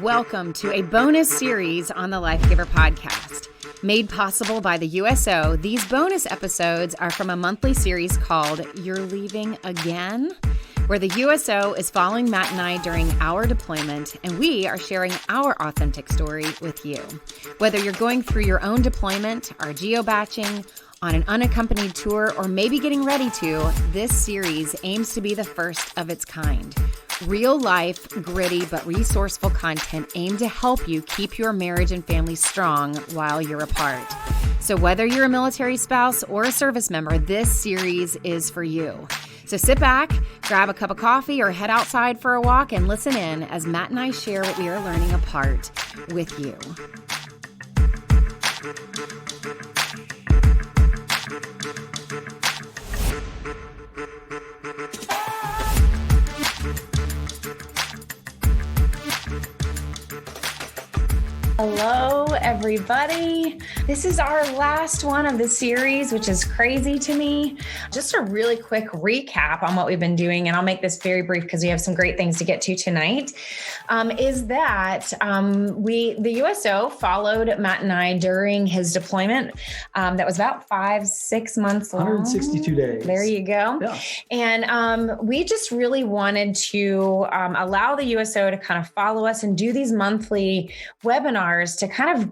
Welcome to a bonus series on the Life Giver podcast. Made possible by the USO, these bonus episodes are from a monthly series called You're Leaving Again, where the USO is following Matt and I during our deployment, and we are sharing our authentic story with you. Whether you're going through your own deployment, are geo-baching, on an unaccompanied tour, or maybe getting ready to, this series aims to be the first of its kind. Real life, gritty, but resourceful content aimed to help you keep your marriage and family strong while you're apart. So whether you're a military spouse or a service member, this series is for you. So sit back, grab a cup of coffee, or head outside for a walk and listen in as Matt and I share what we are learning apart with you. Hello, everybody. This is our last one of the series, which is crazy to me. Just a really quick recap on what we've been doing, and I'll make this very brief because we have some great things to get to tonight, is that the USO followed Matt and I during his deployment. That was about 5-6 months long. 162 days. There you go. Yeah. And we just really wanted to allow the USO to kind of follow us and do these monthly webinars to kind of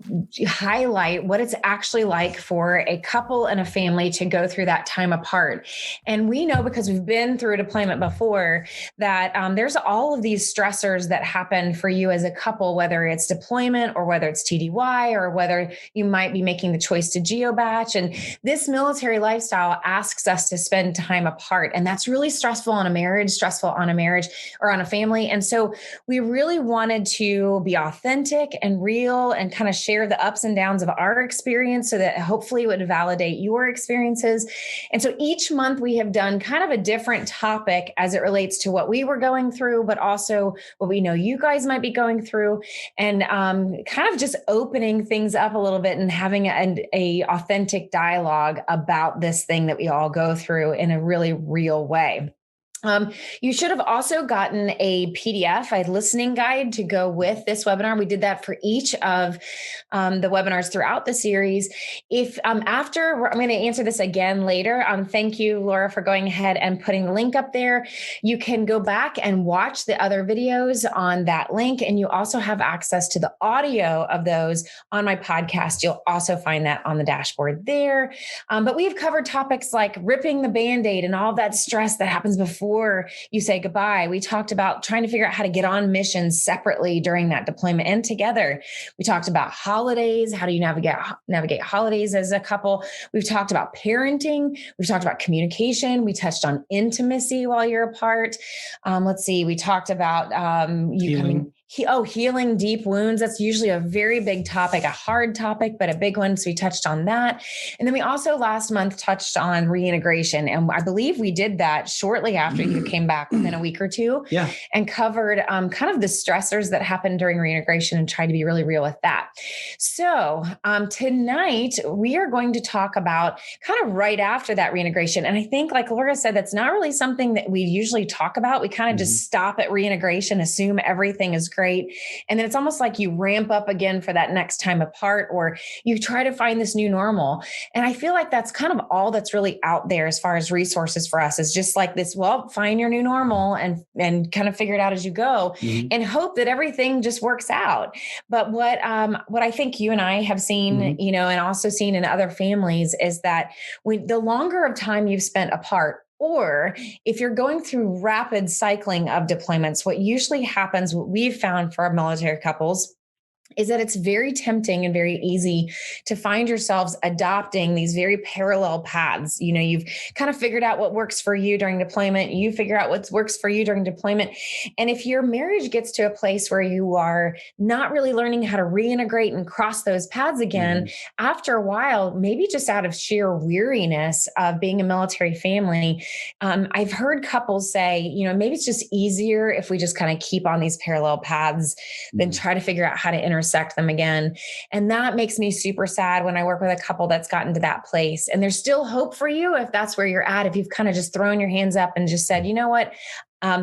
highlight what it's actually like for a couple and a family to go through that time apart. And we know, because we've been through a deployment before, that there's all of these stressors that happen for you as a couple, whether it's deployment or whether it's TDY or whether you might be making the choice to geo-batch. And this military lifestyle asks us to spend time apart. And that's really stressful on a marriage, or on a family. And so we really wanted to be authentic and real and kind of share the ups and downs of our experience so that hopefully it would validate your experiences. And so each month we have done kind of a different topic as it relates to what we were going through, but also what we know you guys might be going through, and kind of just opening things up a little bit and having a authentic dialogue about this thing that we all go through in a really real way. You should have also gotten a PDF, a listening guide to go with this webinar. We did that for each of the webinars throughout the series. If after, I'm going to answer this again later. Thank you, Laura, for going ahead and putting the link up there. You can go back and watch the other videos on that link, and you also have access to the audio of those on my podcast. You'll also find that on the dashboard there. But we've covered topics like ripping the Band-Aid and all that stress that happens before you say goodbye. We talked about trying to figure out how to get on missions separately during that deployment and together. We talked about holidays. How do you navigate holidays as a couple? We've talked about parenting. We've talked about communication. We touched on intimacy while you're apart. We talked about healing deep wounds. That's usually a very big topic, a hard topic, but a big one. So we touched on that. And then we also last month touched on reintegration. And I believe we did that shortly after you came back, within a week or two, and covered kind of the stressors that happen during reintegration and tried to be really real with that. So tonight we are going to talk about kind of right after that reintegration. And I think, like Laura said, that's not really something that we usually talk about. We kind of just stop at reintegration, assume everything is great. And then it's almost like you ramp up again for that next time apart, or you try to find this new normal. And I feel like that's kind of all that's really out there as far as resources for us, is just like this, well, find your new normal and kind of figure it out as you go, and hope that everything just works out. But what I think you and I have seen, and also seen in other families, is that the longer of time you've spent apart, or if you're going through rapid cycling of deployments, what usually happens, what we've found for our military couples, is that it's very tempting and very easy to find yourselves adopting these very parallel paths. You've kind of figured out what works for you during deployment. You figure out what works for you during deployment. And if your marriage gets to a place where you are not really learning how to reintegrate and cross those paths again, after a while, maybe just out of sheer weariness of being a military family, I've heard couples say, maybe it's just easier if we just kind of keep on these parallel paths than try to figure out how to intersect them again. And that makes me super sad when I work with a couple that's gotten to that place. And there's still hope for you if that's where you're at, if you've kind of just thrown your hands up and just said, you know what,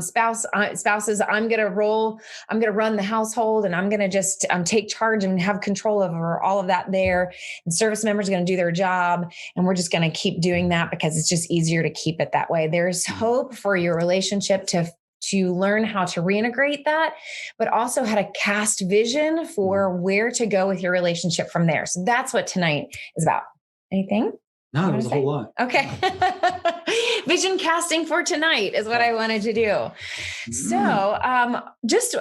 spouses, I'm going to run the household, and I'm going to just take charge and have control over all of that there. And service members are going to do their job. And we're just going to keep doing that because it's just easier to keep it that way. There's hope for your relationship to learn how to reintegrate that, but also how to cast vision for where to go with your relationship from there. So that's what tonight is about. Anything? No, it was a whole lot. Okay. Vision casting for tonight is what I wanted to do. So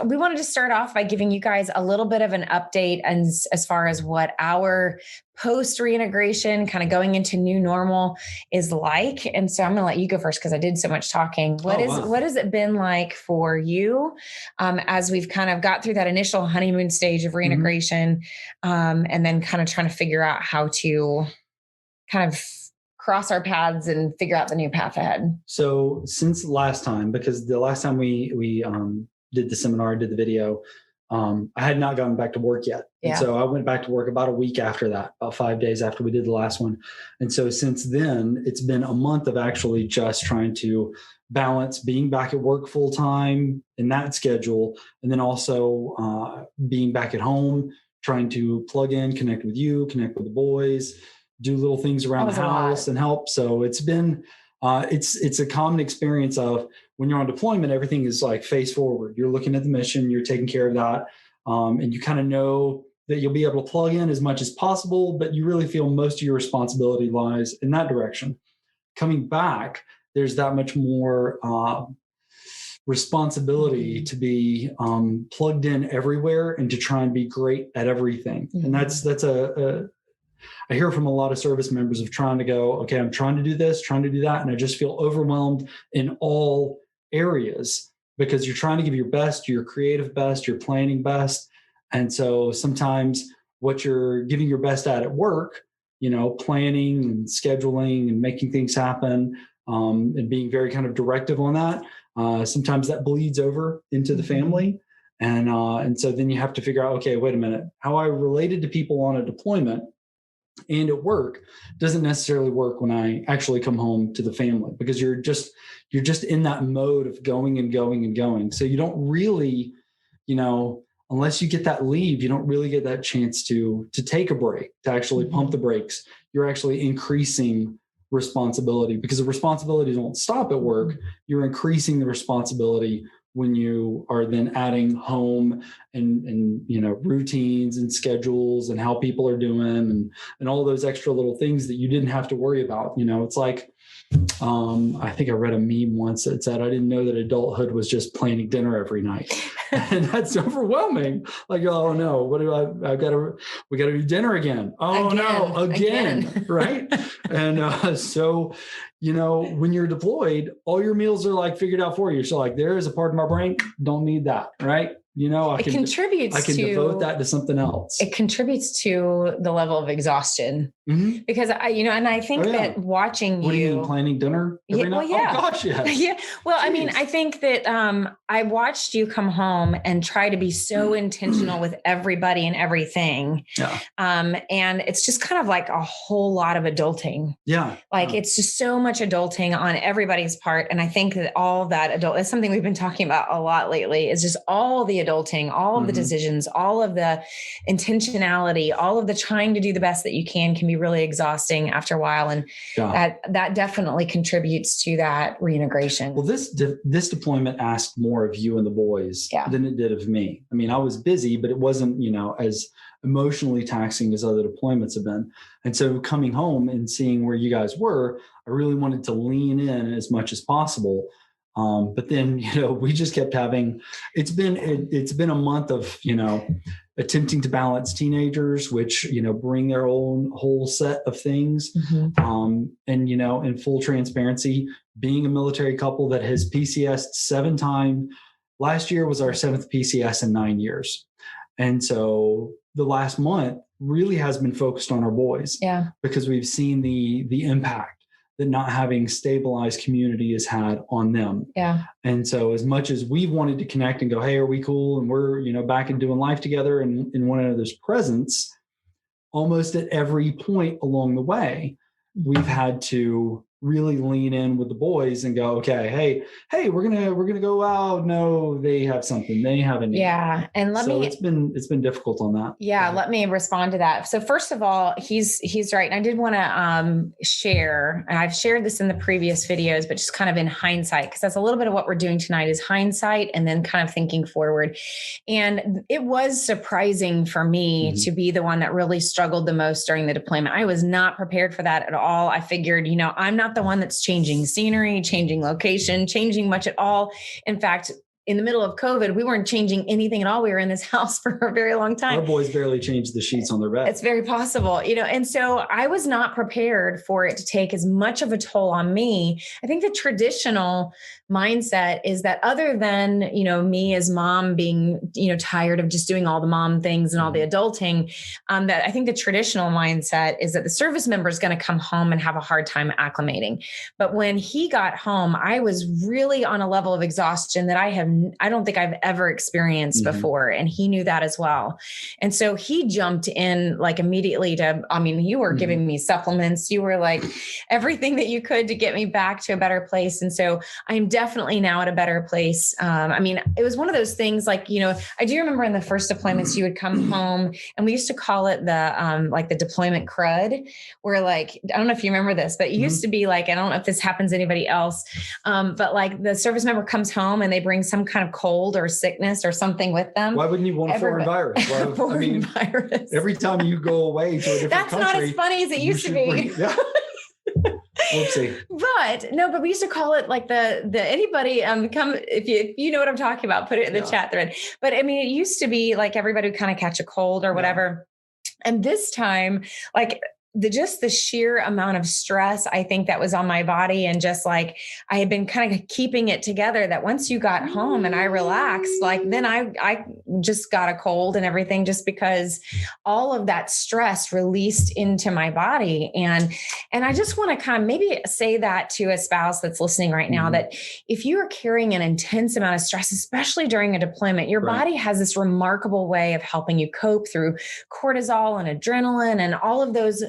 we wanted to start off by giving you guys a little bit of an update as far as what our post reintegration, kind of going into new normal, is like. And so I'm going to let you go first because I did so much talking. What has it been like for you as we've kind of got through that initial honeymoon stage of reintegration, and then kind of trying to figure out how to kind of cross our paths and figure out the new path ahead? So since last time, because the last time we did the seminar, did the video, I had not gotten back to work yet. Yeah. And so I went back to work about a week after that, about 5 days after we did the last one. And so since then, it's been a month of actually just trying to balance being back at work full time in that schedule, and then also being back at home, trying to plug in, connect with you, connect with the boys, do little things around the house and help. So it's been, it's a common experience of when you're on deployment, everything is like face forward. You're looking at the mission, you're taking care of that. And you kind of know that you'll be able to plug in as much as possible, but you really feel most of your responsibility lies in that direction. Coming back, there's that much more responsibility to be plugged in everywhere and to try and be great at everything. And that's I hear from a lot of service members of trying to go, okay, I'm trying to do this, trying to do that. And I just feel overwhelmed in all areas because you're trying to give your best, your creative best, your planning best. And so sometimes what you're giving your best at work, planning and scheduling and making things happen, and being very kind of directive on that. Sometimes that bleeds over into the family. And so then you have to figure out, okay, wait a minute, how I related to people on a deployment and at work doesn't necessarily work when I actually come home to the family, because you're just in that mode of going and going and going. So you don't really, unless you get that leave, you don't really get that chance to take a break, to actually pump the brakes. You're actually increasing responsibility, because the responsibilities won't stop at work. You're increasing the responsibility when you are then adding home and routines and schedules and how people are doing and all those extra little things that you didn't have to worry about. It's like, I think I read a meme once that said, I didn't know that adulthood was just planning dinner every night. And that's overwhelming. Like, oh no, what do we got to do dinner again. Oh no, again. Right. And so, when you're deployed, all your meals are like figured out for you. So like, there is a part of my brain, don't need that. Right. I can devote that to something else. It contributes to the level of exhaustion because I think that watching what do you mean, planning dinner every night? Well, yeah. Oh gosh, yeah. Yeah. Well, jeez. I mean, I think that I watched you come home and try to be so intentional with everybody and everything. Yeah. And it's just kind of like a whole lot of adulting. Yeah. It's just so much adulting on everybody's part. And I think that all that it's something we've been talking about a lot lately, is just all the adulting, all of the decisions, all of the intentionality, all of the trying to do the best that you can be really exhausting after a while. And that definitely contributes to that reintegration. Well, this deployment asked more of you and the boys than it did of me. I mean, I was busy, but it wasn't, as emotionally taxing as other deployments have been. And so coming home and seeing where you guys were, I really wanted to lean in as much as possible. But then, we just kept having, it's been a month of, attempting to balance teenagers, which, bring their own whole set of things. And, in full transparency, being a military couple that has PCS'd 7 times, last year was our 7th PCS in 9 years. And so the last month really has been focused on our boys, because we've seen the impact that not having stabilized community has had on them. Yeah. And so as much as we've wanted to connect and go, hey, are we cool? And we're, back and doing life together and in one another's presence, almost at every point along the way, we've had to really lean in with the boys and go, okay, hey, we're gonna go out. No, they have something. They have a need. Yeah. And it's been difficult on that. Yeah. Let me respond to that. So first of all, he's right. And I did want to share, and I've shared this in the previous videos, but just kind of in hindsight, because that's a little bit of what we're doing tonight is hindsight and then kind of thinking forward. And it was surprising for me to be the one that really struggled the most during the deployment. I was not prepared for that at all. I figured, I'm not the one that's changing scenery, changing location, changing much at all. In fact, in the middle of COVID, we weren't changing anything at all. We were in this house for a very long time. Our boys barely changed the sheets on their bed. It's very possible, and so I was not prepared for it to take as much of a toll on me. I think the traditional mindset is that other than, me as mom being, tired of just doing all the mom things and all the adulting, that I think the traditional mindset is that the service member is going to come home and have a hard time acclimating. But when he got home, I was really on a level of exhaustion that I don't think I've ever experienced before. And he knew that as well. And so he jumped in like immediately you were giving me supplements. You were like everything that you could to get me back to a better place. And so I'm definitely now at a better place. It was one of those things like, I do remember in the first deployments, you would come home and we used to call it the deployment crud, where like, I don't know if you remember this, but it used to be like, I don't know if this happens to anybody else. But like the service member comes home and they bring some kind of cold or sickness or something with them. Why wouldn't you want a foreign virus? Virus. Every time you go away to a different country. That's not as funny as it used to be. Whoopsie. But we used to call it like the anybody come if you know what I'm talking about, put it in the chat thread. But it used to be like everybody would kind of catch a cold or whatever. And this time, like the sheer amount of stress, I think that was on my body. And just like, I had been kind of keeping it together that once you got home and I relaxed, like then I just got a cold and everything, just because all of that stress released into my body. And I just want to kind of maybe say that to a spouse that's listening right now, that if you are carrying an intense amount of stress, especially during a deployment, your body has this remarkable way of helping you cope through cortisol and adrenaline and all of those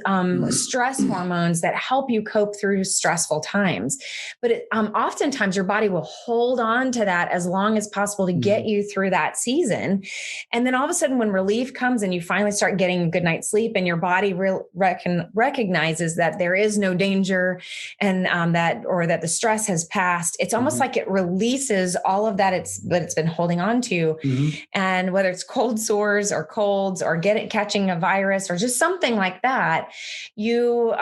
stress hormones that help you cope through stressful times. But oftentimes your body will hold on to that as long as possible to get you through that season. And then all of a sudden when relief comes and you finally start getting a good night's sleep and your body recognizes that there is no danger and that the stress has passed, it's almost like it releases all of that it's been holding on to. And whether it's cold sores or colds or catching a virus or just something like that, you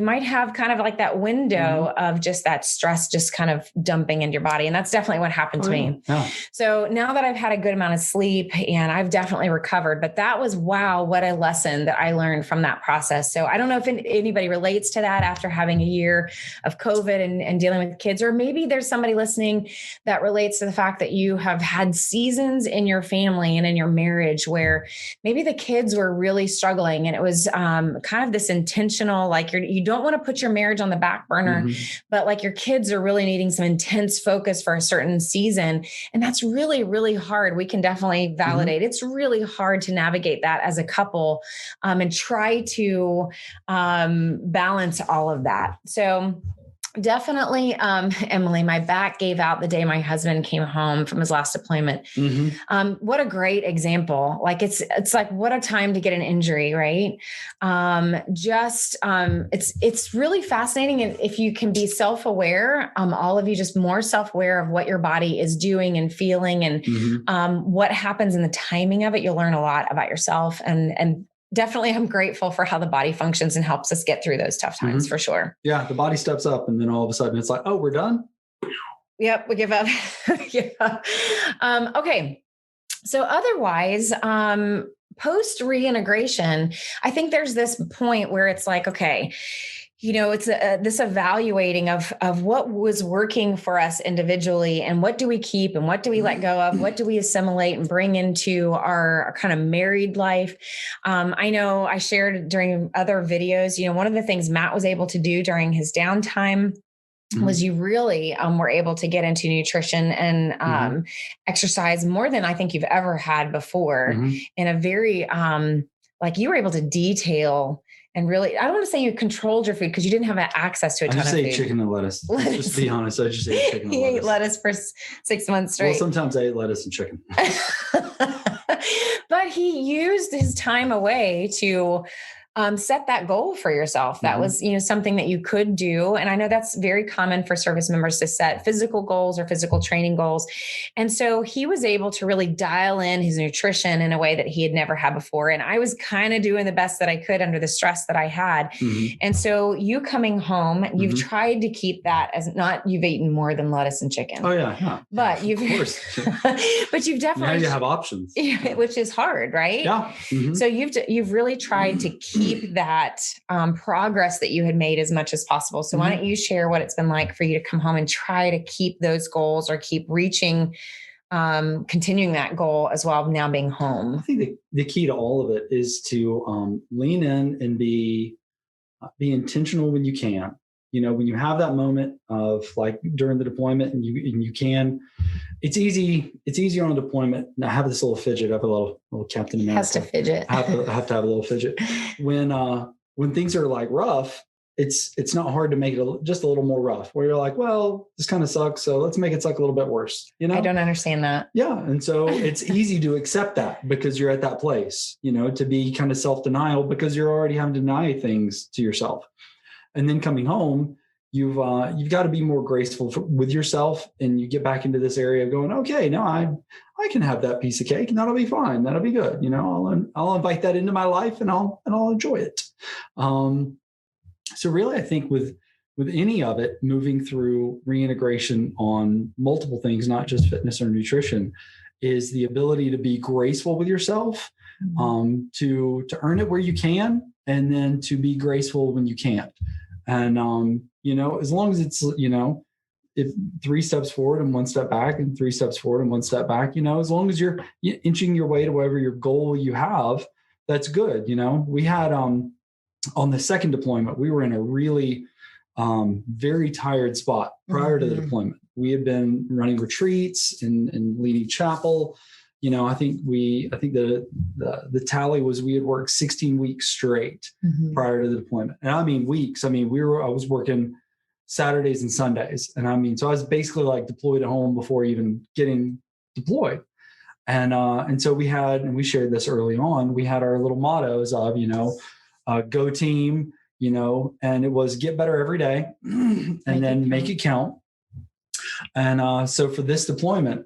might have kind of like that window of just that stress just kind of dumping into your body. And that's definitely what happened to me. Yeah. So now that I've had a good amount of sleep and I've definitely recovered, but that was, wow, what a lesson that I learned from that process. So I don't know if anybody relates to that after having a year of COVID and dealing with kids, or maybe there's somebody listening that relates to the fact that you have had seasons in your family and in your marriage where maybe the kids were really struggling and it was kind of this intentional, like you don't want to put your marriage on the back burner, but like your kids are really needing some intense focus for a certain season. And that's really, really hard. We can definitely validate. It's really hard to navigate that as a couple and try to balance all of that. So definitely, Emily, my back gave out the day my husband came home from his last deployment. What a great example. Like it's like, what a time to get an injury, right? It's really fascinating. And if you can be self-aware, all of you just more self-aware of what your body is doing and feeling and what happens in the timing of it, you'll learn a lot about yourself. And definitely, I'm grateful for how the body functions and helps us get through those tough times for sure. Yeah, the body steps up and then all of a sudden it's like, oh, we're done? Yep, we give up. Okay, so otherwise, post reintegration, I think there's this point where it's like, okay, it's this evaluating of what was working for us individually and what do we keep and what do we let go of, what do we assimilate and bring into our kind of married life. I know I shared during other videos, one of the things Matt was able to do during his downtime was you really were able to get into nutrition and exercise more than I think you've ever had before in a very, like you were able to detail and really, I don't want to say you controlled your food because you didn't have access to a ton of food. I just ate chicken and lettuce. Just to be honest, I just ate chicken and lettuce. He ate lettuce for 6 months straight. Well, sometimes I ate lettuce and chicken. But he used his time away to set that goal for yourself. That was, something that you could do. And I know that's very common for service members to set physical goals or physical training goals. And so he was able to really dial in his nutrition in a way that he had never had before. And I was kind of doing the best that I could under the stress that I had. Mm-hmm. And so you coming home, you've tried to keep that as not, you've eaten more than lettuce and chicken. Oh yeah. But of course. But you've definitely, now you have options, which is hard, right? Yeah. Mm-hmm. So you've really tried to keep that progress that you had made as much as possible. So why don't you share what it's been like for you to come home and try to keep those goals or keep reaching, continuing that goal as well now being home? I think the key to all of it is to lean in and be intentional when you can. When you have that moment of like during the deployment and you can, it's easier on deployment. Now I have this little fidget. I have a little Captain America. Has to fidget. I have to have a little fidget. When things are like rough, it's not hard to make it just a little more rough where you're like, well, this kind of sucks. So let's make it suck a little bit worse. I don't understand that. Yeah. And so it's easy to accept that because you're at that place, to be kind of self-denial because you're already having to deny things to yourself. And then coming home, you've got to be more graceful with yourself, and you get back into this area of going, okay, no, I can have that piece of cake, and that'll be fine. That'll be good. I'll invite that into my life, and I'll enjoy it. So really, I think with any of it, moving through reintegration on multiple things, not just fitness or nutrition, is the ability to be graceful with yourself, to earn it where you can, and then to be graceful when you can't. And, as long as it's, if 3 steps forward and 1 step back and 3 steps forward and 1 step back, as long as you're inching your way to whatever your goal you have, that's good. We had, on the second deployment, we were in a really, very tired spot prior to the deployment. We had been running retreats and leading chapel. I think the tally was we had worked 16 weeks straight prior to the deployment. And I mean weeks. I was working Saturdays and Sundays. And so I was basically like deployed at home before even getting deployed. And so we shared this early on, we had our little mottos of, go team, and it was get better every day and then make it count. And so for this deployment,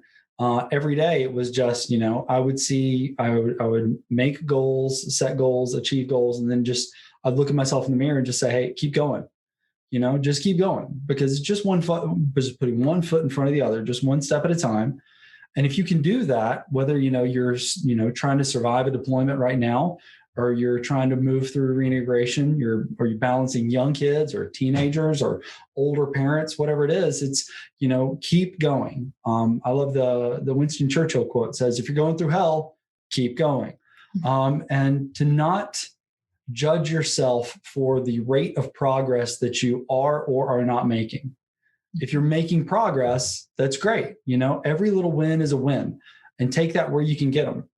every day it was just, I would make goals, set goals, achieve goals. And then I'd look at myself in the mirror and just say, hey, keep going, just keep going, because it's just just putting one foot in front of the other, just one step at a time. And if you can do that, whether, you're, trying to survive a deployment right now, or you're trying to move through reintegration, you're balancing young kids or teenagers or older parents, whatever it is, it's, keep going. I love the Winston Churchill quote. It says, if you're going through hell, keep going. And to not judge yourself for the rate of progress that you are or are not making. If you're making progress, that's great. Every little win is a win, and take that where you can get them,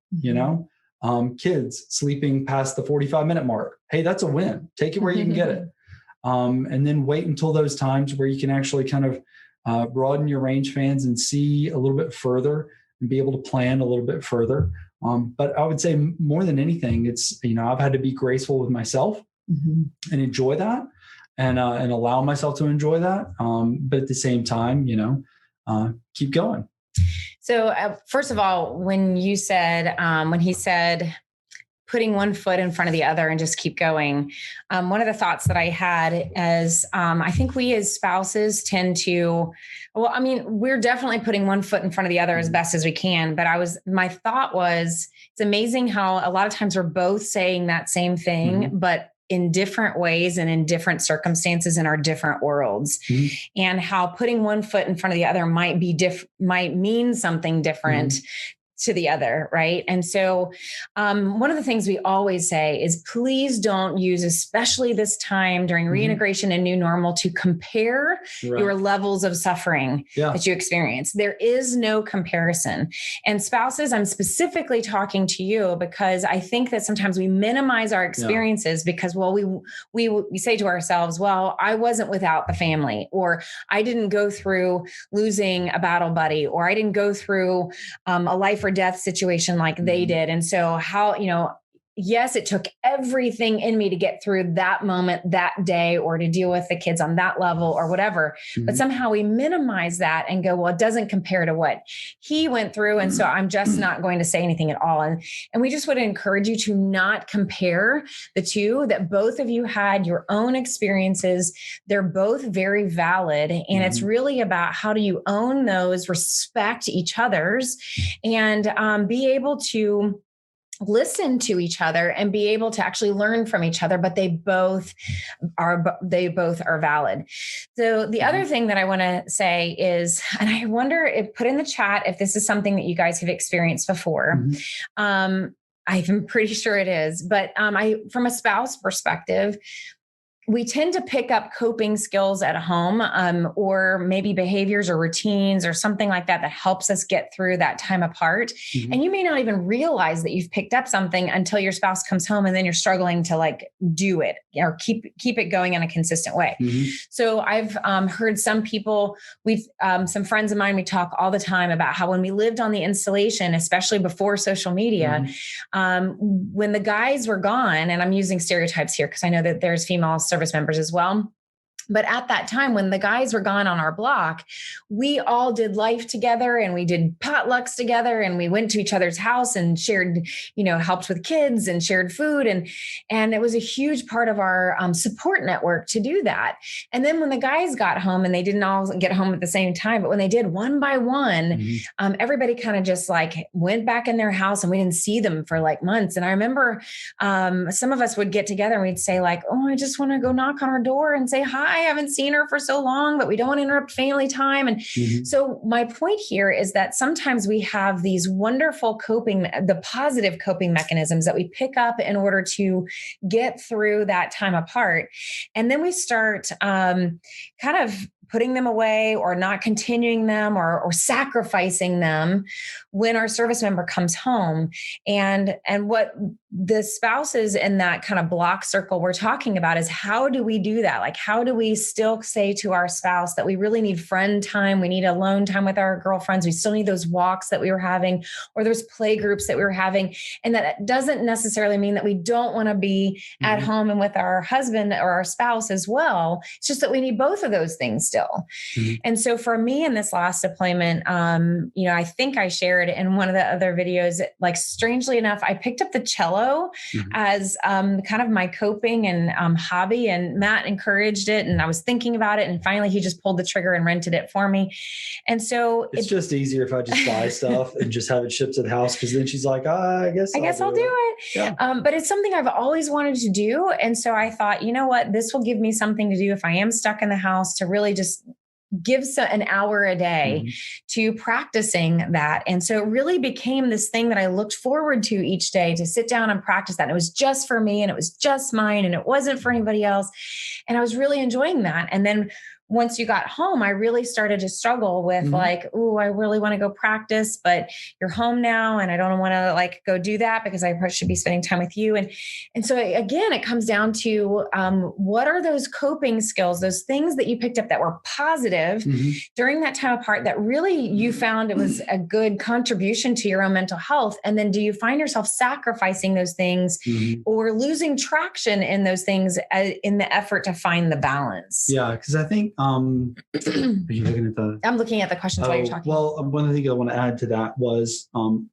kids sleeping past the 45-minute mark. Hey, that's a win. Take it where you can get it. And then wait until those times where you can actually kind of broaden your range fans and see a little bit further and be able to plan a little bit further. But I would say more than anything, it's, I've had to be graceful with myself and enjoy that and allow myself to enjoy that. But at the same time, keep going. So first of all, when he said, putting one foot in front of the other and just keep going. One of the thoughts that I had is, I think we as spouses tend to, we're definitely putting one foot in front of the other as best as we can. But my thought was, it's amazing how a lot of times we're both saying that same thing, but in different ways and in different circumstances in our different worlds, and how putting one foot in front of the other might mean something different to the other, right? And so one of the things we always say is please don't use, especially this time during reintegration and new normal, to compare your levels of suffering that you experience. There is no comparison. And spouses, I'm specifically talking to you because I think that sometimes we minimize our experiences because, well, we say to ourselves, well, I wasn't without the family, or I didn't go through losing a battle buddy, or I didn't go through a life or death situation like they did. And so how, yes, it took everything in me to get through that moment, that day, or to deal with the kids on that level or whatever. But somehow we minimize that and go, well, it doesn't compare to what he went through. And so I'm just not going to say anything at all. And we just would encourage you to not compare the two, that both of you had your own experiences. They're both very valid. And it's really about how do you own those, respect each other's, and be able to listen to each other and be able to actually learn from each other, but they both are valid. So the other thing that I want to say is, and I wonder if put in the chat if this is something that you guys have experienced before. I'm pretty sure it is, but from a spouse perspective, we tend to pick up coping skills at home, or maybe behaviors or routines or something like that helps us get through that time apart. And you may not even realize that you've picked up something until your spouse comes home, and then you're struggling to do it or keep it going in a consistent way. So I've heard some people, some friends of mine, we talk all the time about how when we lived on the installation, especially before social media, when the guys were gone, and I'm using stereotypes here because I know that there's female service members as well. But at that time, when the guys were gone on our block, we all did life together, and we did potlucks together, and we went to each other's house and shared, helped with kids and shared food. And it was a huge part of our support network to do that. And then when the guys got home, and they didn't all get home at the same time, but when they did one by one, everybody kind of just went back in their house, and we didn't see them for months. And I remember some of us would get together and we'd say oh, I just want to go knock on her door and say hi. I haven't seen her for so long, but we don't want to interrupt family time. And so my point here is that sometimes we have these wonderful the positive coping mechanisms that we pick up in order to get through that time apart. And then we start kind of putting them away or not continuing them or sacrificing them when our service member comes home. And what the spouses in that kind of block circle we're talking about is, how do we do that? How do we still say to our spouse that we really need friend time? We need alone time with our girlfriends. We still need those walks that we were having, or those play groups that we were having. And that doesn't necessarily mean that we don't want to be at home and with our husband or our spouse as well. It's just that we need both of those things still. And so for me in this last deployment, I think I shared in one of the other videos, strangely enough, I picked up the cello as kind of my coping and hobby, and Matt encouraged it, and I was thinking about it, and finally he just pulled the trigger and rented it for me. And so it's just easier if I just buy stuff and just have it shipped to the house, because then she's like, I guess I'll do it. Yeah. But it's something I've always wanted to do. And so I thought, you know what, this will give me something to do if I am stuck in the house, to really just give an hour a day to practicing that. And so it really became this thing that I looked forward to each day, to sit down and practice that. And it was just for me, and it was just mine, and it wasn't for anybody else. And I was really enjoying that. And then once you got home, I really started to struggle with oh, I really want to go practice, but you're home now, and I don't want to go do that because I should be spending time with you. And so again, it comes down to what are those coping skills, those things that you picked up that were positive during that time apart, that really you found it was a good contribution to your own mental health. And then do you find yourself sacrificing those things or losing traction in those things in the effort to find the balance? Yeah, because I think, are you looking at the? I'm looking at the questions while you're talking. Well, one of the things I want to add to that was on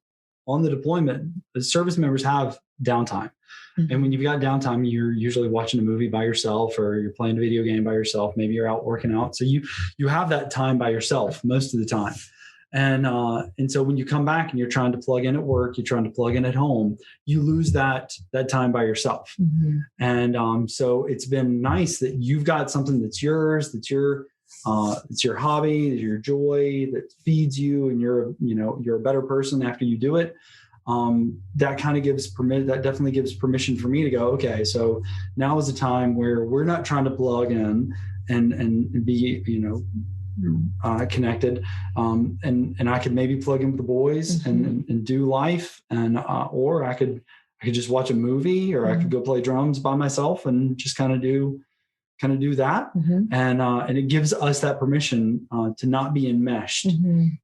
the deployment, the service members have downtime. And when you've got downtime, you're usually watching a movie by yourself, or you're playing a video game by yourself. Maybe you're out working out. So you have that time by yourself most of the time. And so when you come back and you're trying to plug in at work, you're trying to plug in at home, you lose that time by yourself. And so it's been nice that you've got something that's yours, that's your it's your hobby, your joy that feeds you, and you're a better person after you do it. That kind of that definitely gives permission for me to go, okay, so now is a time where we're not trying to plug in and be, connected. And I could maybe plug in with the boys and do life, or I could just watch a movie, or I could go play drums by myself and just kind of do that. And it gives us that permission to not be enmeshed, and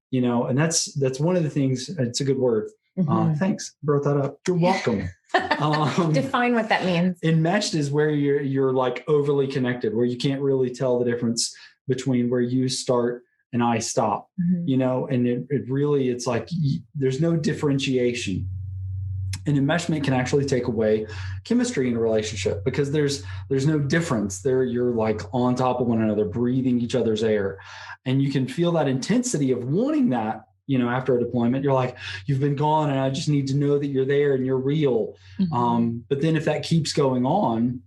that's one of the things. It's a good word. Thanks. Brought that up. You're welcome. Define what that means. Enmeshed is where you're like overly connected, where you can't really tell the difference between where you start and I stop, and it really, it's like there's no differentiation. And enmeshment can actually take away chemistry in a relationship, because there's no difference there. You're like on top of one another, breathing each other's air, and you can feel that intensity of wanting that. After a deployment, you're like, you've been gone and I just need to know that you're there and you're real. But then if that keeps going on,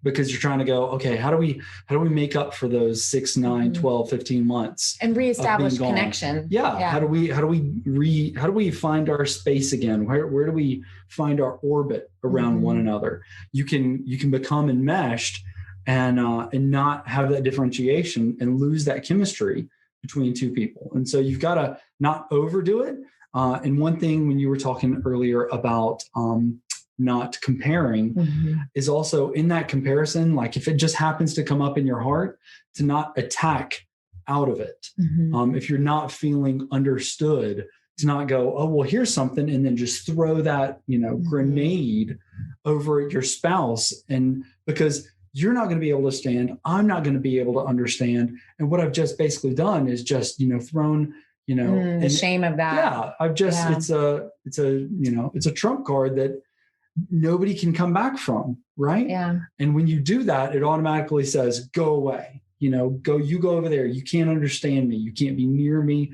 because you're trying to go, okay, how do we make up for those 6, 9, 12, 15 months and reestablish connection? Yeah. How do we find our space again? Where do we find our orbit around one another? You can become enmeshed and not have that differentiation and lose that chemistry between two people. And so you've got to not overdo it. And one thing, when you were talking earlier about not comparing, is also in that comparison, like if it just happens to come up in your heart, to not attack out of it. If you're not feeling understood, to not go, oh, well, here's something, and then just throw that, grenade over at your spouse. And because you're not going to be able to stand, I'm not going to be able to understand. And what I've just basically done is just, thrown, the shame of that. Yeah. It's a trump card that nobody can come back from. Right. Yeah. And when you do that, it automatically says, go away, you go over there. You can't understand me. You can't be near me.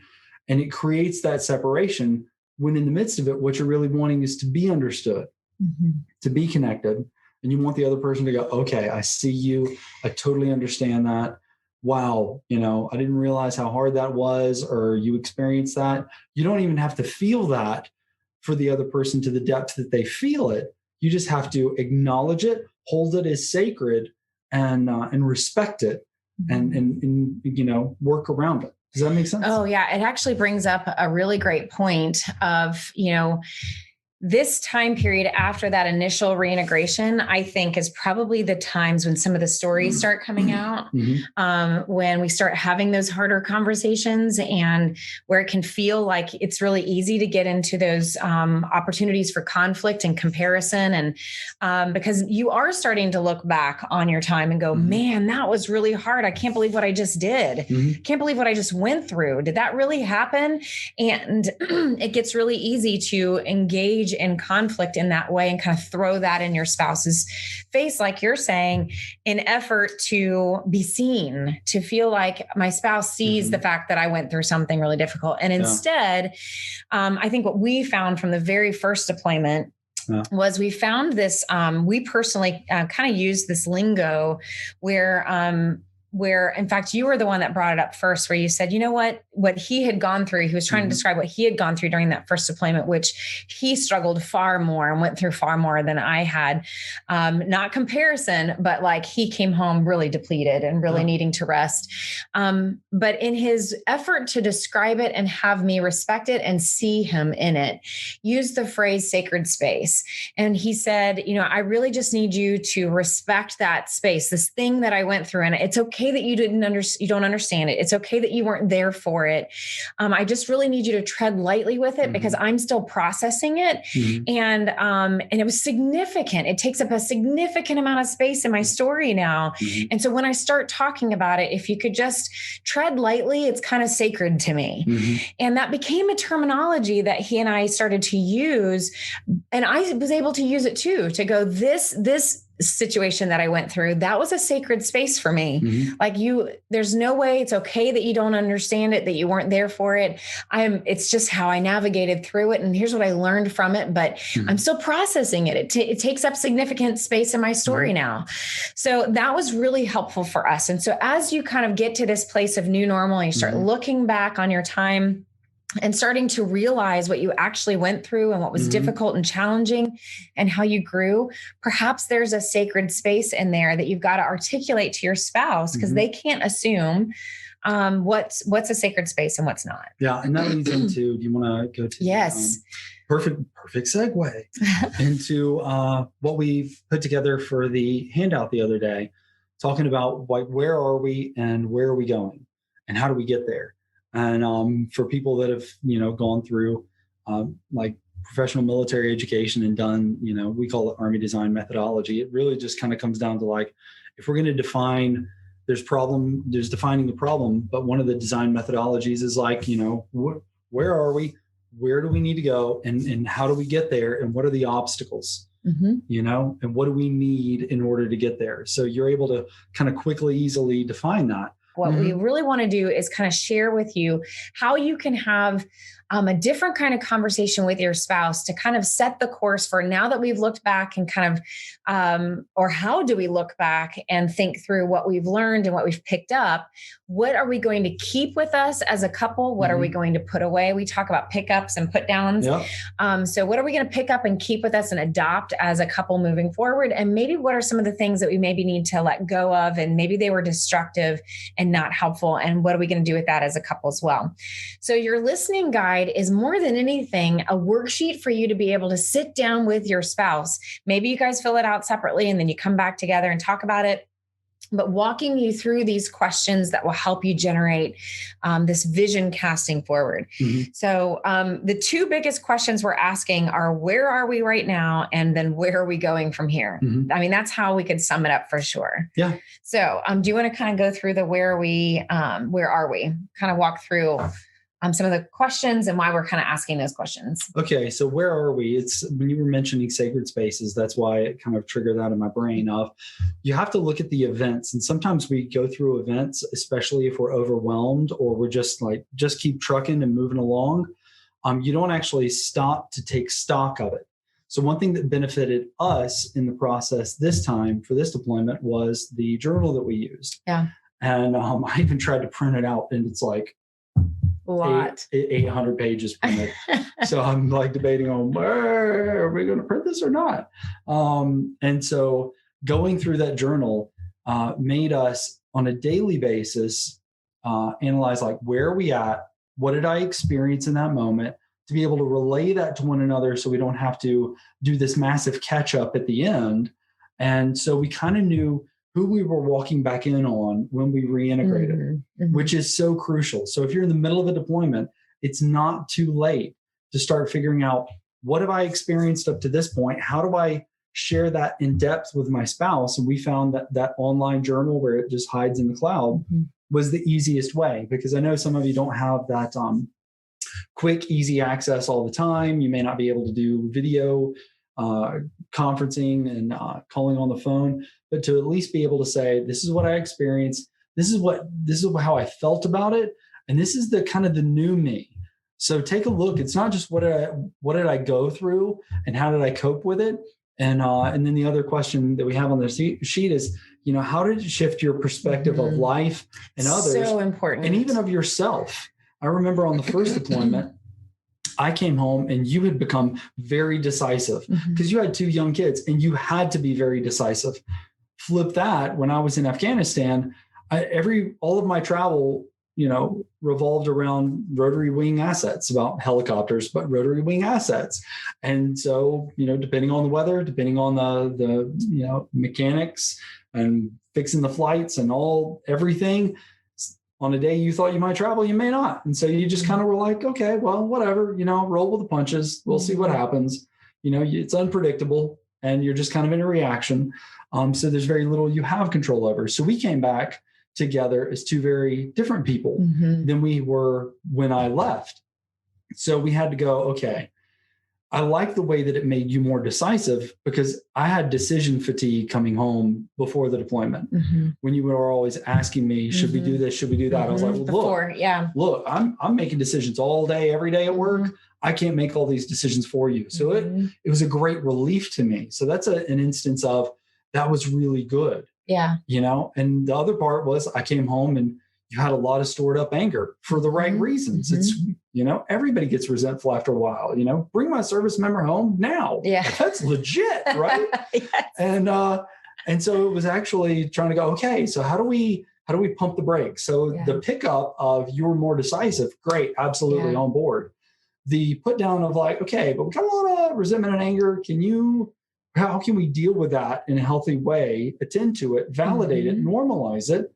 And it creates that separation, when in the midst of it, what you're really wanting is to be understood, to be connected. And you want the other person to go, okay, I see you. I totally understand that. Wow. I didn't realize how hard that was, or you experienced that. You don't even have to feel that for the other person to the depth that they feel it. You just have to acknowledge it, hold it as sacred, and respect it, and work around it. Does that make sense? Oh yeah. It actually brings up a really great point of, this time period after that initial reintegration, I think, is probably the times when some of the stories start coming out, when we start having those harder conversations, and where it can feel like it's really easy to get into those opportunities for conflict and comparison. And because you are starting to look back on your time and go, man, that was really hard. I can't believe what I just did. Can't believe what I just went through. Did that really happen? And it gets really easy to engage in conflict in that way and kind of throw that in your spouse's face, like you're saying, in effort to be seen, to feel like my spouse sees the fact that I went through something really difficult. And instead, I think what we found from the very first deployment was we found this, we personally kind of used this lingo where in fact, you were the one that brought it up first, where you said, what he had gone through, he was trying to describe what he had gone through during that first deployment, which he struggled far more and went through far more than I had. Not comparison, but like he came home really depleted and really needing to rest. But in his effort to describe it and have me respect it and see him in it, used the phrase sacred space. And he said, I really just need you to respect that space, this thing that I went through. And it's okay that you don't understand it. It's okay that you weren't there for it. I just really need you to tread lightly with it, because I'm still processing it. And it was significant. It takes up a significant amount of space in my story now. And so when I start talking about it, if you could just tread lightly, it's kind of sacred to me. And that became a terminology that he and I started to use. And I was able to use it too, to go, this situation that I went through, that was a sacred space for me. Mm-hmm. Like there's no way, it's okay that you don't understand it, that you weren't there for it. It's just how I navigated through it. And here's what I learned from it, but Mm-hmm. I'm still processing it. It takes up significant space in my story now. So that was really helpful for us. And so as you kind of get to this place of new normal, and you start looking back on your time and starting to realize what you actually went through and what was difficult and challenging and how you grew, perhaps there's a sacred space in there that you've got to articulate to your spouse, because they can't assume what's a sacred space and what's not. Yeah. And that leads into, do you want to go to? Yes. Perfect segue into what we put together for the handout the other day, talking about like, where are we and where are we going and how do we get there? And for people that have, gone through like professional military education and done, we call it Army design methodology. It really just kind of comes down to like, if we're going to define, there's defining the problem. But one of the design methodologies is like, where are we? Where do we need to go? And how do we get there? And what are the obstacles? And what do we need in order to get there? So you're able to kind of quickly, easily define that. What we really want to do is kind of share with you how you can have a different kind of conversation with your spouse to kind of set the course for now that we've looked back and kind of, or how do we look back and think through what we've learned and what we've picked up? What are we going to keep with us as a couple? What are we going to put away? We talk about pickups and put downs. Yep. So what are we going to pick up and keep with us and adopt as a couple moving forward? And maybe what are some of the things that we maybe need to let go of? And maybe they were destructive and not helpful. And what are we going to do with that as a couple as well? So your listening guide is more than anything a worksheet for you to be able to sit down with your spouse. Maybe you guys fill it out separately and then you come back together and talk about it. But walking you through these questions that will help you generate this vision casting forward. So the two biggest questions we're asking are, where are we right now? And then where are we going from here? I mean, that's how we could sum it up for sure. Yeah. So do you want to kind of go through the where are we, kind of walk through some of the questions and why we're kind of asking those questions. Okay. So where are we? It's when you were mentioning sacred spaces, that's why it kind of triggered that in my brain of, you have to look at the events. And sometimes we go through events, especially if we're overwhelmed or we're just keep trucking and moving along. You don't actually stop to take stock of it. So one thing that benefited us in the process this time for this deployment was the journal that we used. Yeah. And I even tried to print it out, and it's like, a lot. 800 pages printed. So I'm like debating on, where are we going to print this or not? And so going through that journal made us on a daily basis analyze, like, where are we at? What did I experience in that moment? To be able to relay that to one another so we don't have to do this massive catch up at the end. And so we kind of knew who we were walking back in on when we reintegrated, which is so crucial. So if you're in the middle of a deployment, it's not too late to start figuring out, what have I experienced up to this point? How do I share that in depth with my spouse? And we found that online journal where it just hides in the cloud was the easiest way, because I know some of you don't have that quick, easy access all the time. You may not be able to do video conferencing and calling on the phone, but to at least be able to say, this is what I experienced. This is how I felt about it. And this is the kind of the new me. So take a look. It's not just what did I go through and how did I cope with it? And then the other question that we have on the sheet is, how did it shift your perspective of life and others? So important. And even of yourself. I remember on the first deployment, I came home and you had become very decisive because you had two young kids and you had to be very decisive. Flip that, when I was in Afghanistan, all of my travel, revolved around rotary wing assets, about helicopters, but rotary wing assets. And so, depending on the weather, depending on the mechanics and fixing the flights and everything, on a day you thought you might travel, you may not. And so you just kind of were like, okay, well, whatever, roll with the punches. We'll see what happens. It's unpredictable and you're just kind of in a reaction. So there's very little you have control over. So we came back together as two very different people than we were when I left. So we had to go, okay, I like the way that it made you more decisive, because I had decision fatigue coming home before the deployment. When you were always asking me, should we do this? Should we do that? I was like, well, look, I'm making decisions all day, every day at work. I can't make all these decisions for you. So it was a great relief to me. So that's an instance of that was really good. Yeah. You know, and the other part was I came home and you had a lot of stored up anger for the right reasons. It's, you know, everybody gets resentful after a while, you know, bring my service member home now. Yeah. That's legit. Right. Yes. And so it was actually trying to go, okay, so how do we pump the brakes? So the pickup of you were more decisive. Great. Absolutely on board. The put down of like, okay, but we got a lot of resentment and anger. How can we deal with that in a healthy way, attend to it, validate it, normalize it,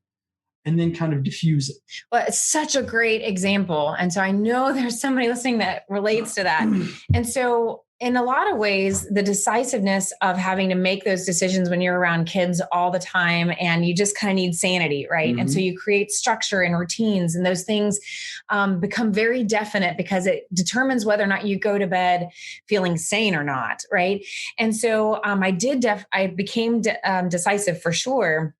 and then kind of diffuse it? Well, it's such a great example. And so I know there's somebody listening that relates to that. And so in a lot of ways, the decisiveness of having to make those decisions when you're around kids all the time, and you just kind of need sanity, right? And so you create structure and routines, and those things become very definite because it determines whether or not you go to bed feeling sane or not, right? And so I became decisive for sure.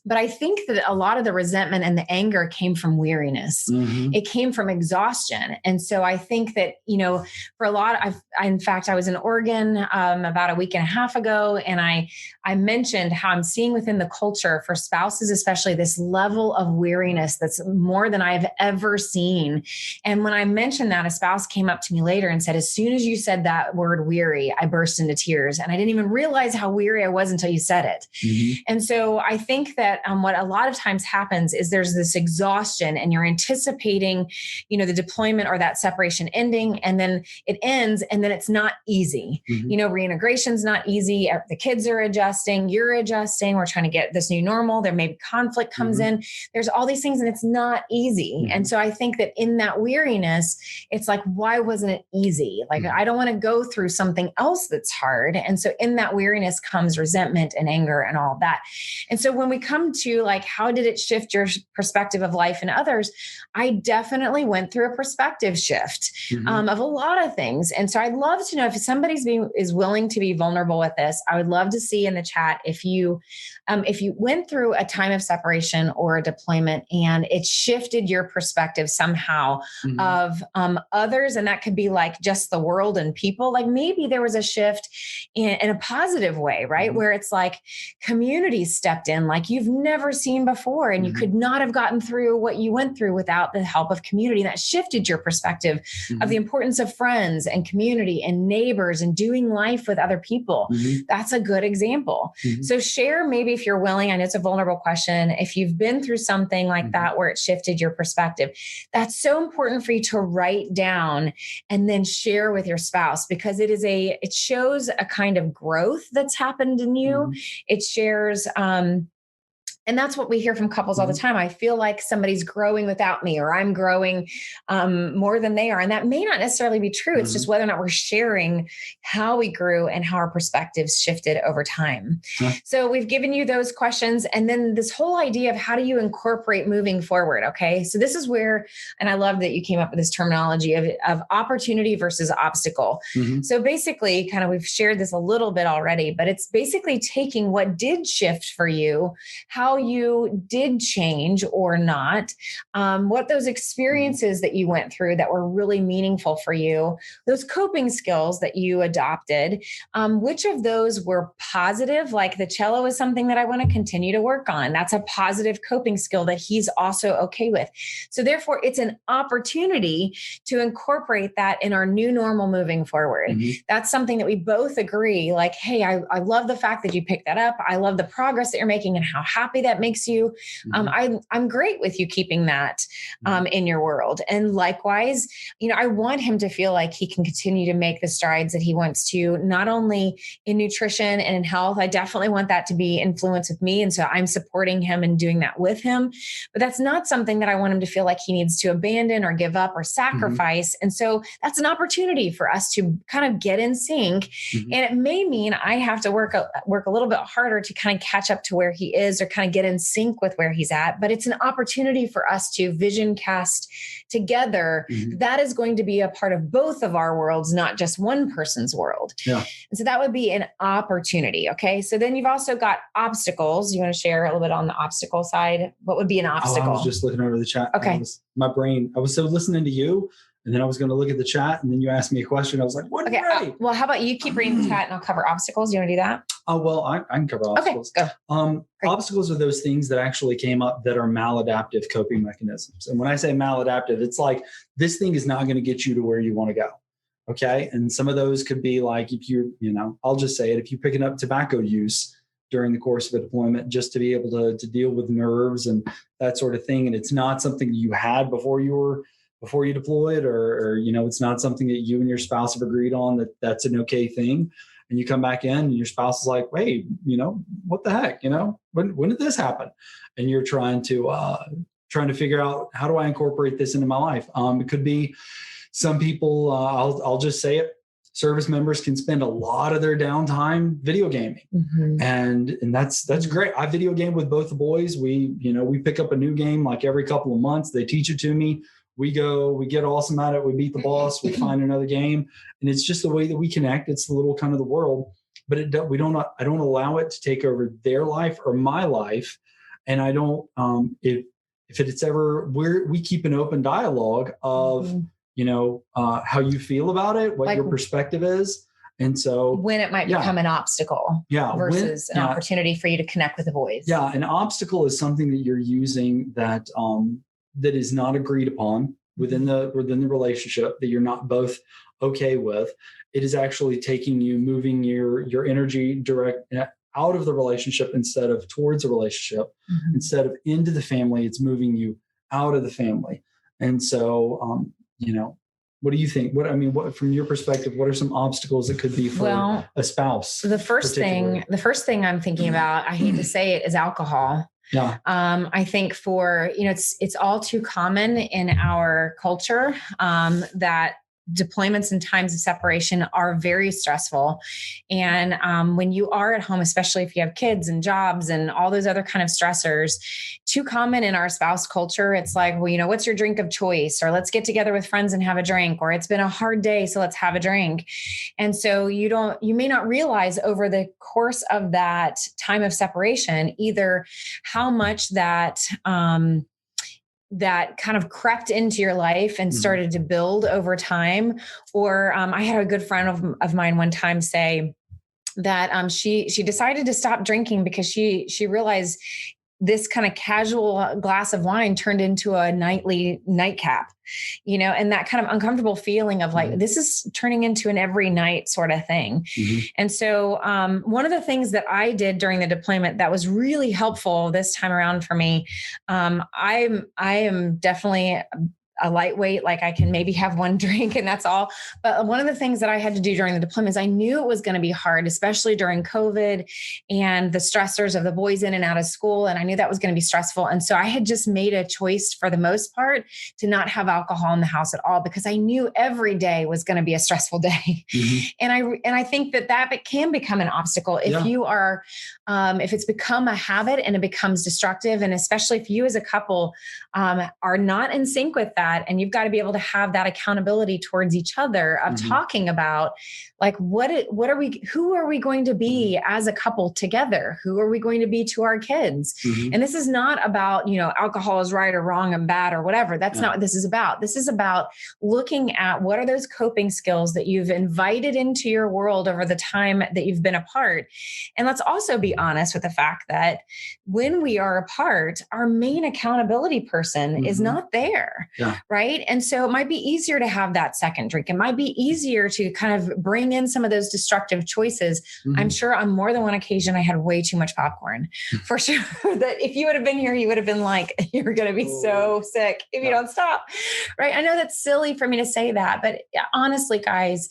But I think that a lot of the resentment and the anger came from weariness. It came from exhaustion. And so I think that, you know, for a lot, in fact, I was in Oregon about a week and a half ago, and I mentioned how I'm seeing within the culture for spouses, especially, this level of weariness that's more than I've ever seen. And when I mentioned that, a spouse came up to me later and said, as soon as you said that word weary, I burst into tears. And I didn't even realize how weary I was until you said it. And so I think that what a lot of times happens is there's this exhaustion, and you're anticipating, you know, the deployment or that separation ending, and then it ends, and then it's not easy. You know, reintegration's not easy. The kids are adjusting, you're adjusting. We're trying to get this new normal. There may be conflict comes in. There's all these things, and it's not easy. And so I think that in that weariness, it's like, why wasn't it easy? Like, I don't want to go through something else that's hard. And so in that weariness comes resentment and anger and all that. And so when we come to like, how did it shift your perspective of life and others? I definitely went through a perspective shift of a lot of things. And so I'd love to know if somebody's is willing to be vulnerable with this. I would love to see in the chat if you went through a time of separation or a deployment and it shifted your perspective somehow of others. And that could be like just the world and people. Like maybe there was a shift in a positive way, right? Where it's like community stepped in like you've never seen before. And you could not have gotten through what you went through without the help of community. That shifted your perspective of the importance of friends and community and neighbors and doing life with other people. That's a good example. So share, maybe if you're willing, I know it's a vulnerable question, if you've been through something like that where it shifted your perspective. That's so important for you to write down and then share with your spouse, because it shows a kind of growth that's happened in you. It shares, and that's what we hear from couples all the time. I feel like somebody's growing without me, or I'm growing more than they are. And that may not necessarily be true. It's just whether or not we're sharing how we grew and how our perspectives shifted over time. So we've given you those questions. And then this whole idea of how do you incorporate moving forward? Okay. So this is where, and I love that you came up with this terminology of opportunity versus obstacle. So basically, kind of, we've shared this a little bit already, but it's basically taking what did shift for you, how you did change or not, what those experiences that you went through that were really meaningful for you, those coping skills that you adopted, which of those were positive, like the cello is something that I want to continue to work on. That's a positive coping skill that he's also okay with. So therefore, it's an opportunity to incorporate that in our new normal moving forward. That's something that we both agree, like, hey, I love the fact that you picked that up. I love the progress that you're making and how happy that makes you. I'm great with you keeping that in your world. And likewise, you know, I want him to feel like he can continue to make the strides that he wants to, not only in nutrition and in health. I definitely want that to be influenced with me. And so I'm supporting him and doing that with him. But that's not something that I want him to feel like he needs to abandon or give up or sacrifice. And so that's an opportunity for us to kind of get in sync. And it may mean I have to work a little bit harder to kind of catch up to where he is, or kind of get in sync with where he's at, but it's an opportunity for us to vision cast together. That is going to be a part of both of our worlds, not just one person's world. Yeah. And so that would be an opportunity. Okay. So then you've also got obstacles. You want to share a little bit on the obstacle side? What would be an obstacle? I was just looking over the chat. Okay. I was so listening to you, and then I was going to look at the chat, and then you asked me a question. I was like, what? Okay. Well, how about you keep reading the chat and I'll cover obstacles? You want to do that? Oh, well, I can cover obstacles. Okay, go. Obstacles are those things that actually came up that are maladaptive coping mechanisms. And when I say maladaptive, it's like, this thing is not going to get you to where you want to go. Okay. And some of those could be like, if you're, I'll just say it, if you're picking up tobacco use during the course of a deployment, just to be able to deal with nerves and that sort of thing. And it's not something you had before you deployed, or it's not something that you and your spouse have agreed on, that's an okay thing. And you come back in and your spouse is like, wait, what the heck, when did this happen? And you're trying to figure out, how do I incorporate this into my life? It could be some people, I'll just say it, service members can spend a lot of their downtime video gaming. And that's great. I video game with both the boys. We pick up a new game like every couple of months. They teach it to me. We get awesome at it. We beat the boss. We find another game, and it's just the way that we connect. It's the little kind of the world, but I don't allow it to take over their life or my life. And I don't, if it's ever, we keep an open dialogue of, how you feel about it, what your perspective is. And so when it might become an obstacle versus an opportunity for you to connect with the boys. Yeah. An obstacle is something that you're using that is not agreed upon within the relationship, that you're not both okay with. It is actually moving your energy direct out of the relationship instead of towards a relationship. Instead of into the family, it's moving you out of the family. And so, what do you think? What from your perspective, what are some obstacles that could be for a spouse? The first thing I'm thinking about, I hate to say it, is alcohol. Yeah. I think it's all too common in our culture that deployments and times of separation are very stressful. And when you are at home, especially if you have kids and jobs and all those other kind of stressors, too common in our spouse culture. It's like, well, what's your drink of choice? Or let's get together with friends and have a drink, or it's been a hard day, so let's have a drink. And so you may not realize over the course of that time of separation, either how much that kind of crept into your life and started to build over time. Or I had a good friend of mine one time say that she decided to stop drinking because she realized this kind of casual glass of wine turned into a nightly nightcap, and that kind of uncomfortable feeling of like, this is turning into an every night sort of thing. And so one of the things that I did during the deployment that was really helpful this time around for me, I am definitely a lightweight, like I can maybe have one drink and that's all. But one of the things that I had to do during the deployment is I knew it was going to be hard, especially during COVID and the stressors of the boys in and out of school. And I knew that was going to be stressful. And so I had just made a choice for the most part to not have alcohol in the house at all, because I knew every day was going to be a stressful day. And I think that can become an obstacle if you are, if it's become a habit and it becomes destructive. And especially if you as a couple are not in sync with that, and you've got to be able to have that accountability towards each other of talking about like, who are we going to be as a couple together? Who are we going to be to our kids? And this is not about, alcohol is right or wrong and bad or whatever. That's not what this is about. This is about looking at what are those coping skills that you've invited into your world over the time that you've been apart. And let's also be honest with the fact that when we are apart, our main accountability person is not there. Right. And so it might be easier to have that second drink. It might be easier to kind of bring in some of those destructive choices. I'm sure on more than one occasion, I had way too much popcorn for sure. That if you would have been here, you would have been like, you're going to be so sick if you don't stop. Right. I know that's silly for me to say that, but honestly, guys,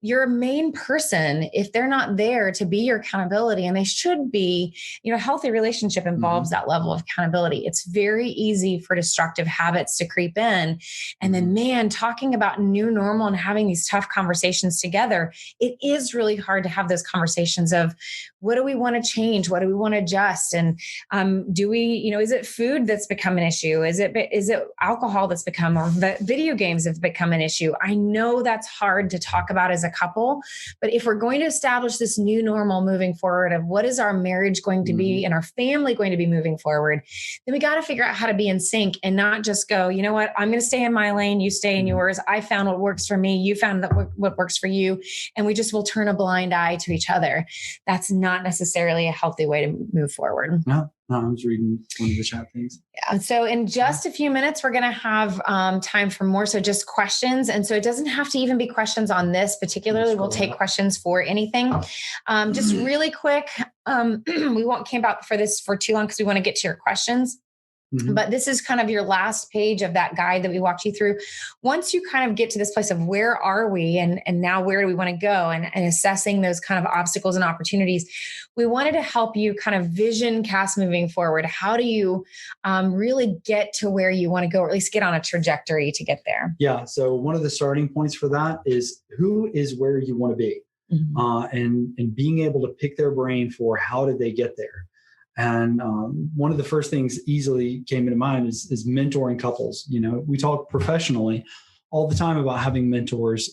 your main person, if they're not there to be your accountability, and they should be, a healthy relationship involves that level of accountability. It's very easy for destructive habits to creep in. And then, talking about new normal and having these tough conversations together it is really hard to have those conversations of what do we want to change? What do we want to adjust? And do we, is it food that's become an issue? Is it alcohol that's become, or video games have become an issue? I know that's hard to talk about as a couple, but if we're going to establish this new normal moving forward of what is our marriage going to be and our family going to be moving forward, then we got to figure out how to be in sync and not just go, you know what, I'm going to stay in my lane, you stay in yours. I found what works for me. You found what works for you. And we just will turn a blind eye to each other. That's not necessarily a healthy way to move forward. No, I was reading one of the chat things. Yeah. So in just a few minutes, we're going to have time for more. So just questions. And so it doesn't have to even be questions on this particularly. We'll take questions for anything. Just really quick. We won't camp out for this for too long because we want to get to your questions. But this is kind of your last page of that guide that we walked you through. Once you kind of get to this place of where are we and now where do we want to go and assessing those kind of obstacles and opportunities, we wanted to help you kind of vision cast moving forward. How do you really get to where you want to go, or at least get on a trajectory to get there? Yeah. So one of the starting points for that is who is where you want to be, and being able to pick their brain for how did they get there. And one of the first things easily came into mind is mentoring couples. We talk professionally all the time about having mentors.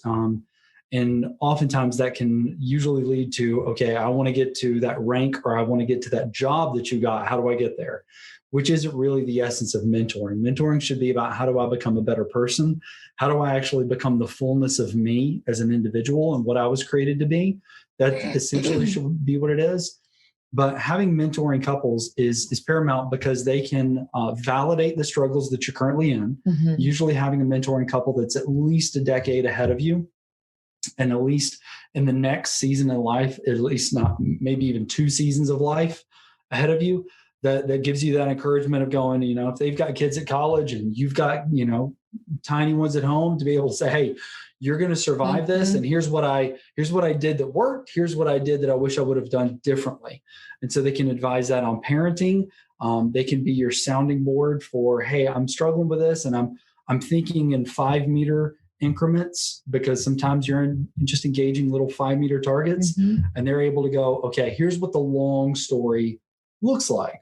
And oftentimes that can usually lead to, okay, I want to get to that rank, or I want to get to that job that you got. How do I get there? Which isn't really the essence of mentoring. Mentoring should be about how do I become a better person? How do I actually become the fullness of me as an individual and what I was created to be? That essentially should be what it is. But having mentoring couples is paramount because they can validate the struggles that you're currently in. Usually having a mentoring couple that's at least a decade ahead of you, and at least in the next season in life, at least not maybe even 2 seasons of life ahead of you, that gives you that encouragement of going, if they've got kids at college and you've got, tiny ones at home, to be able to say, hey, you're going to survive this. And here's what I did that worked. Here's what I did that I wish I would have done differently. And so they can advise that on parenting. They can be your sounding board for, hey, I'm struggling with this. And I'm thinking in 5-meter increments, because sometimes you're just engaging little 5-meter targets, and they're able to go, okay, here's what the long story looks like.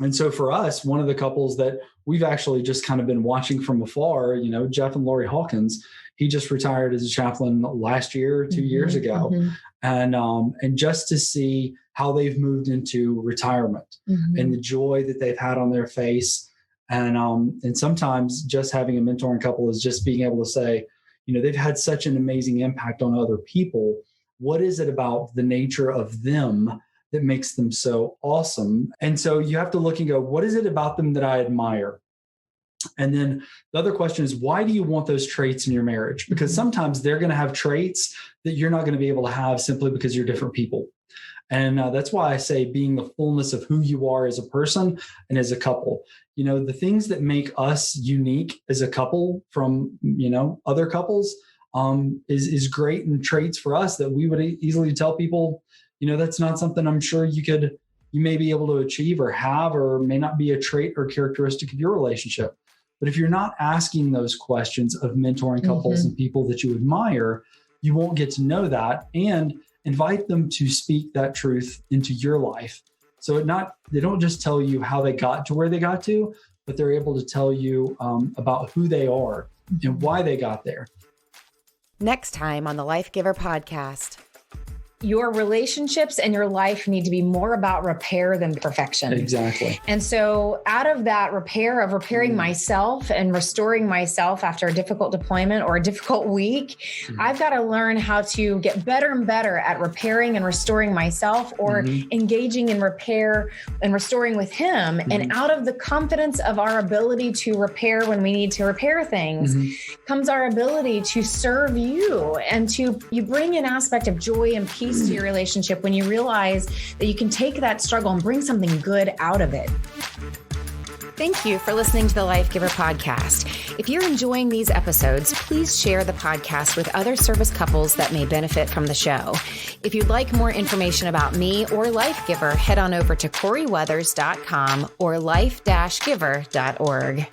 And so for us, one of the couples that we've actually just kind of been watching from afar, Jeff and Lori Hawkins, he just retired as a chaplain last year, 2 years ago. And just to see how they've moved into retirement and the joy that they've had on their face. And sometimes just having a mentoring couple is just being able to say, they've had such an amazing impact on other people. What is it about the nature of them that makes them so awesome? And so you have to look and go, what is it about them that I admire? And then the other question is, why do you want those traits in your marriage? Because sometimes they're going to have traits that you're not going to be able to have simply because you're different people. And that's why I say being the fullness of who you are as a person and as a couple. The things that make us unique as a couple from, other couples is great, and traits for us that we would easily tell people, that's not something I'm sure you may be able to achieve or have, or may not be a trait or characteristic of your relationship. But if you're not asking those questions of mentoring couples and people that you admire, you won't get to know that and invite them to speak that truth into your life. So they don't just tell you how they got to where they got to, but they're able to tell you about who they are and why they got there. Next time on the Life Giver podcast. Your relationships and your life need to be more about repair than perfection. Exactly. And so out of that repair of repairing myself and restoring myself after a difficult deployment or a difficult week, I've got to learn how to get better and better at repairing and restoring myself, or engaging in repair and restoring with him. And out of the confidence of our ability to repair when we need to repair things comes our ability to serve you, and you bring an aspect of joy and peace to your relationship when you realize that you can take that struggle and bring something good out of it. Thank you for listening to the Life Giver podcast. If you're enjoying these episodes, please share the podcast with other service couples that may benefit from the show. If you'd like more information about me or Life Giver, head on over to CoreyWeathers.com or life-giver.org.